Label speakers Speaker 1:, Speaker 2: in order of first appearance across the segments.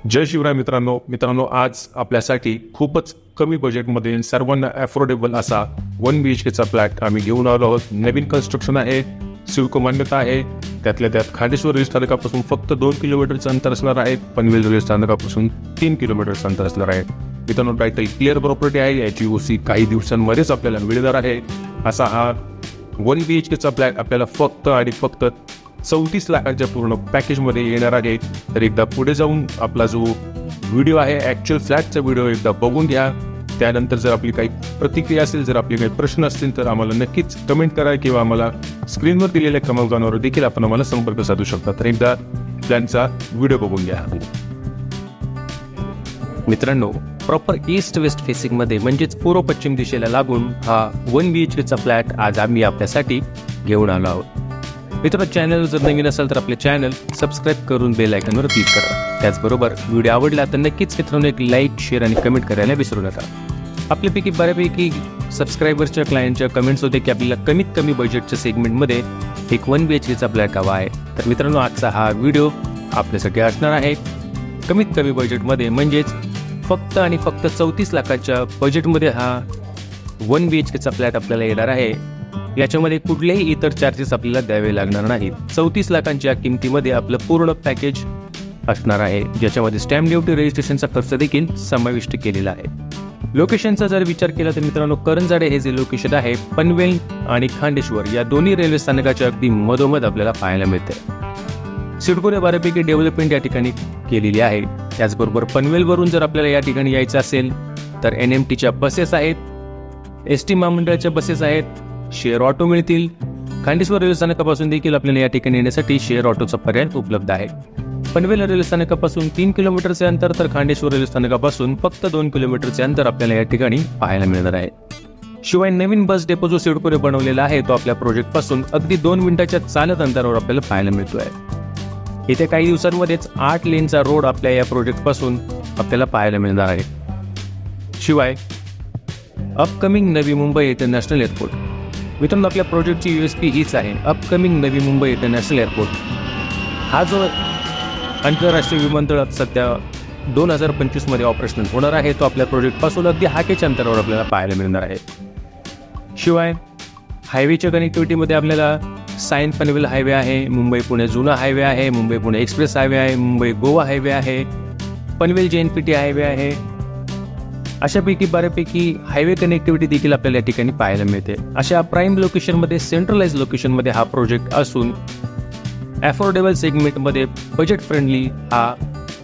Speaker 1: जय शिवराय मित्रांनो आज आपल्यासाठी खूपच कमी बजेटमध्ये सर्वांना अफोर्डेबल असा 1 BHKचा फ्लॅट आम्ही घेऊन आलो आहोत। नवीन कन्स्ट्रक्शन आहे, सिडको मान्यता आहे। त्यातल्या त्यात खांडेश्वर रेल्वे स्थानकापासून फक्त 2 किलोमीटरचं अंतर असणार आहे, पनवेल रेल्वे स्थानकापासून 3 किलोमीटरचं अंतर असणार आहे। मित्रांनो, टायटल क्लिअर प्रॉपर्टी आहे, याची ओसी काही दिवसांमध्येच आपल्याला मिळणार आहे। असा हा 1 BHKचा फ्लॅट आपल्याला फक्त आणि फक्त 34 लाखांच्या पूर्ण पॅकेजमध्ये येणार आहे। तर एकदा पुढे जाऊन आपला जो व्हिडिओ आहे ॲक्च्युअल फ्लॅटचा व्हिडिओ एकदा बघून घ्या। त्यानंतर जर आपली काही प्रतिक्रिया असेल, जर आपले काही प्रश्न असतील तर आम्हाला नक्कीच कमेंट करा किंवा आम्हाला स्क्रीनवर दिलेल्या क्रमांकावर देखील आपण आम्हाला संपर्क साधू शकता। तर एकदा फ्लॅटचा व्हिडिओ बघून घ्या। मित्रांनो, प्रॉपर ईस्ट वेस्ट फेसिंगमध्ये म्हणजेच पूर्व पश्चिम दिशेला लागून हा 1 BHKचा फ्लॅट आज आम्ही आपल्यासाठी घेऊन आलो आहोत। मित्रांनो, चॅनल जर नवीन असेल तर आपले चॅनल सबस्क्राईब करून बेल आयकॉनवर क्लिक करा। त्याचबरोबर व्हिडिओ आवडला तर नक्कीच मित्रांनो एक लाईक, शेअर आणि कमेंट करायला विसरू नका। आपल्यापैकी बऱ्यापैकी सबस्क्रायबर्सच्या क्लायंटच्या कमेंट्स होते की आपल्याला कमीत कमी बजेटच्या सेगमेंटमध्ये एक 1 BHKचा फ्लॅट हवा आहे। तर मित्रांनो, आजचा हा व्हिडिओ आपल्यासाठी असणार आहे कमीत कमी बजेटमध्ये, म्हणजेच फक्त आणि फक्त 34 लाखाच्या बजेटमध्ये हा 1 BHKचा फ्लॅट आपल्याला येणार आहे। याच्यामध्ये कुठलेही इतर चार्जेस आपल्याला द्यावे लागणार नाहीत। 34 लाखांच्या किमतीमध्ये आपलं पूर्ण पॅकेज असणार आहे, ज्याच्यामध्ये स्टॅम्प ड्युटी, रजिस्ट्रेशनचा खर्च देखील समाविष्ट केलेला आहे। लोकेशनचा जर विचार केला तर मित्रांनो, करंजाडे हे जे लोकेशन आहे पनवेल आणि खांडेश्वर या दोन्ही रेल्वे स्थानकाच्या अगदी मधोमध आपल्याला पाहायला मिळते। सिडकोने बऱ्यापैकी डेव्हलपमेंट या ठिकाणी केलेली आहे। त्याचबरोबर पनवेलवरून जर आपल्याला या ठिकाणी यायचं असेल तर NMTच्या बसेस आहेत, ST महामंडळाच्या बसेस आहेत, शेअर ऑटो मिळतील। खांडेश्वर रेल्वे स्थानकापासून देखील आपल्याला या ठिकाणी येण्यासाठी शेअर ऑटोचा पर्याय उपलब्ध आहे। पनवेल रेल्वे स्थानकापासून 3 किलोमीटरचे अंतर, तर खांडेश्वर रेल्वे स्थानकापासून फक्त 2 किलोमीटरचे अंतर आपल्याला या ठिकाणी पाहायला मिळणार आहे। शिवाय नवीन बस डेपो जो सिडकोने बनवलेला आहे तो आपल्या प्रोजेक्टपासून अगदी 2 मिनिटाच्या चालत अंतरावर आपल्याला पाहायला मिळतो आहे। येत्या काही दिवसांमध्येच 8 लेनचा रोड आपल्या या प्रोजेक्टपासून आपल्याला पाहायला मिळणार आहे। शिवाय upcoming Navi Mumbai international airport, मित्रांनो आपल्या प्रोजेक्टची USP हीच आहे, upcoming Navi Mumbai international airport. हा जो आंतरराष्ट्रीय विमानतळ सध्या 2025 मध्ये ऑपरेशनल होणार आहे, तो आपल्या प्रोजेक्टपासून अगदी हाकेच्या अंतरावर आपल्याला पाहायला मिळणार आहे। शिवाय हायवेच्या कनेक्टिव्हिटीमध्ये आपल्याला सायन पनवेल हायवे आहे, मुंबई पुणे जुना हायवे आहे, मुंबई पुणे एक्सप्रेस हायवे आहे, मुंबई गोवा हायवे आहे, पनवेल JNPT हायवे आहे। अशापैकी बऱ्यापैकी हायवे कनेक्टिव्हिटी देखील आपल्याला या ठिकाणी पाहायला मिळते। अशा प्राईम लोकेशनमध्ये, सेंट्रलाइज लोकेशनमध्ये हा प्रोजेक्ट असून अफोर्डेबल सेगमेंटमध्ये बजेट फ्रेंडली हा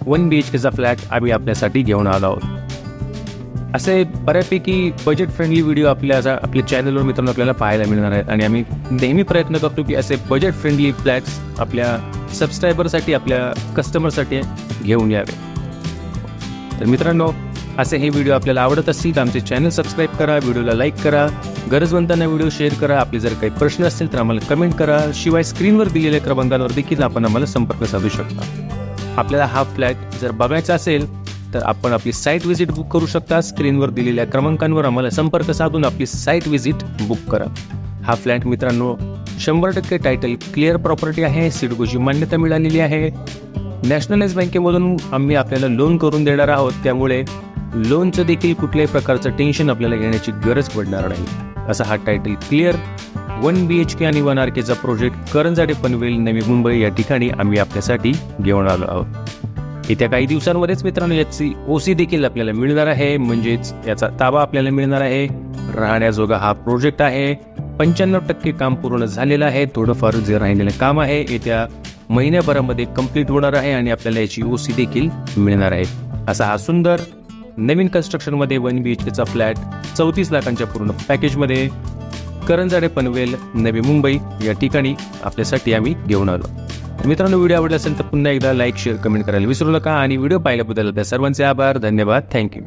Speaker 1: 1 BHKचा फ्लॅट आम्ही आपल्यासाठी घेऊन आलो आहोत। असे बऱ्यापैकी बजेट फ्रेंडली व्हिडिओ आपल्या चॅनलवर मित्रांनो आपल्याला पाहायला मिळणार आहेत आणि आम्ही नेहमी प्रयत्न करतो की असे बजेट फ्रेंडली फ्लॅट्स आपल्या सबस्क्रायबरसाठी, आपल्या कस्टमरसाठी घेऊन यावे। तर मित्रांनो, असे हे व्हिडिओ आपल्याला आवडत असतील तर आमचे चॅनल सबस्क्राईब करा, व्हिडिओला लाईक करा, गरजवंतांना व्हिडिओ शेअर करा। आपले जर काही प्रश्न असतील तर आम्हाला कमेंट करा। शिवाय स्क्रीनवर दिलेल्या क्रमांकावर देखील आपण आम्हाला संपर्क साधू शकता। आपल्याला हा फ्लॅट जर बघायचा असेल तर आपण आपली साईट व्हिजिट बुक करू शकता। स्क्रीनवर दिलेल्या क्रमांकांवर आम्हाला संपर्क साधून आपली साईट व्हिजिट बुक करा। हा फ्लॅट मित्रांनो 100% टायटल क्लिअर प्रॉपर्टी आहे, सिडकोची मान्यता मिळालेली आहे। नॅशनलाइज बँकेमधून आम्ही आपल्याला लोन करून देणार आहोत, त्यामुळे लोनचं देखील कुठल्याही प्रकारचं टेन्शन आपल्याला घेण्याची गरज पडणार नाही। असा हा टायटल क्लिअर 1 BHK आणि 1 RKचा प्रोजेक्ट करंजाडे पनवेल नवी मुंबई या ठिकाणी आम्ही आपल्यासाठी घेऊन आलो आहोत। येत्या काही दिवसांमध्येच मित्रांनो याची OC देखील आपल्याला मिळणार आहे, म्हणजेच याचा ताबा आपल्याला मिळणार आहे। राहण्याजोगा हा प्रोजेक्ट आहे। 95% काम पूर्ण झालेलं आहे, थोडंफार जे राहिलेलं काम आहे येत्या महिन्याभरामध्ये कंप्लीट होणार आहे आणि आपल्याला याची OC देखील मिळणार आहे। असा हा सुंदर नवीन कन्स्ट्रक्शनमध्ये 1 BHKचा फ्लॅट 34 लाखांच्या पूर्ण पॅकेजमध्ये करंजाडे पनवेल नवी मुंबई या ठिकाणी आपल्यासाठी आम्ही घेऊन आलो। मित्रांनो, व्हिडिओ आवडला असेल तर पुन्हा एकदा लाईक, शेअर, कमेंट करायला विसरू नका आणि व्हिडिओ पाहिल्याबद्दल त्या सर्वांचे आभार, धन्यवाद, थँक्यू।